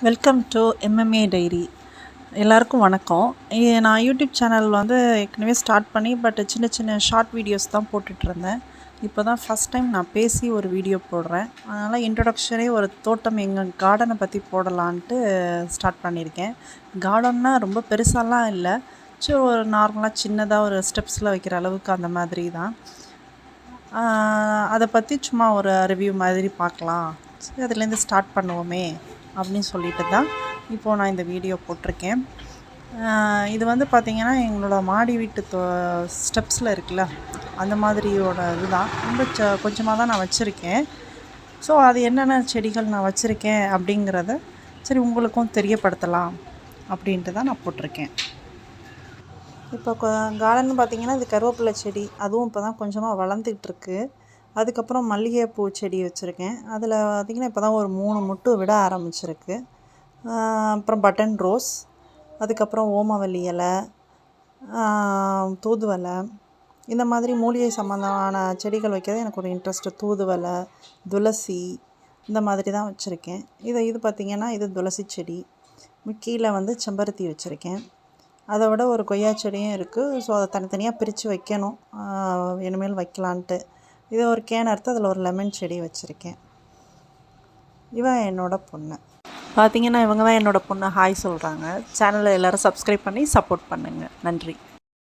Welcome to MMA diary. எல்லாருக்கும் வணக்கம். நான் யூடியூப் சேனல் வந்து ஏற்கனவே ஸ்டார்ட் பண்ணி சின்ன சின்ன ஷார்ட் வீடியோஸ் தான் போட்டுட்ருந்தேன். இப்போ தான் ஃபஸ்ட் டைம் நான் பேசி ஒரு வீடியோ போடுறேன். அதனால் இன்ட்ரொடக்ஷனே ஒரு தோட்டம் எங்கள் கார்டனை பற்றி போடலான்ட்டு ஸ்டார்ட் பண்ணியிருக்கேன். கார்டன்னா ரொம்ப பெருசாலாம் இல்லை, சரி ஒரு நார்மலாக சின்னதாக ஒரு ஸ்டெப்ஸில் வைக்கிற அளவுக்கு அந்த மாதிரி தான். அதை பற்றி சும்மா ஒரு ரிவ்யூ மாதிரி பார்க்கலாம், சரி அதுலேருந்து ஸ்டார்ட் பண்ணுவோமே அப்படின்னு சொல்லிட்டு தான் இப்போது நான் இந்த வீடியோ போட்டிருக்கேன். இது வந்து பார்த்திங்கன்னா எங்களோட மாடி வீட்டு ஸ்டெப்ஸில் இருக்குல்ல, அந்த மாதிரியோட இதுதான். ரொம்ப கொஞ்சமாக தான் நான் வச்சுருக்கேன். ஸோ அது என்னென்ன செடிகள் நான் வச்சுருக்கேன் அப்படிங்கிறத சரி உங்களுக்கும் தெரியப்படுத்தலாம் அப்படின்ட்டு தான் நான் போட்டிருக்கேன். இப்போ கார்டன் பார்த்திங்கன்னா இது கருவேப்பிலை செடி, அதுவும் இப்போ தான் கொஞ்சமாக வளர்ந்துக்கிட்டுருக்கு. அதுக்கப்புறம் மல்லிகைப்பூ செடி வச்சுருக்கேன். அதில் பார்த்திங்கன்னா இப்போ தான் ஒரு 3 மொட்டு விட ஆரம்பிச்சிருக்கு. அப்புறம் பட்டன் ரோஸ், அதுக்கப்புறம் ஓமவல்லி இலை, தூதுவளை, இந்த மாதிரி மூலிகை சம்மந்தமான செடிகள் வைக்கிறது எனக்கு ஒரு இன்ட்ரெஸ்ட்டு. தூதுவளை, துளசி, இந்த மாதிரி தான் வச்சுருக்கேன். இது பார்த்திங்கன்னா இது துளசி செடி. கீழே வந்து செம்பருத்தி வச்சுருக்கேன். அதை விட ஒரு கொய்யா செடியும் இருக்குது. ஸோ அதை தனித்தனியாக பிரித்து வைக்கணும், இனிமேல் வைக்கலான்ட்டு. இது ஒரு கேன் அறுத்து அதில் ஒரு லெமன் செடி வச்சுருக்கேன். இவன் என்னோடய பொண்ணு. பார்த்திங்கன்னா இவங்க தான் என்னோடய பொண்ணு. ஹாய் சொல்கிறாங்க. சேனலை எல்லோரும் சப்ஸ்கிரைப் பண்ணி சப்போர்ட் பண்ணுங்கள். நன்றி.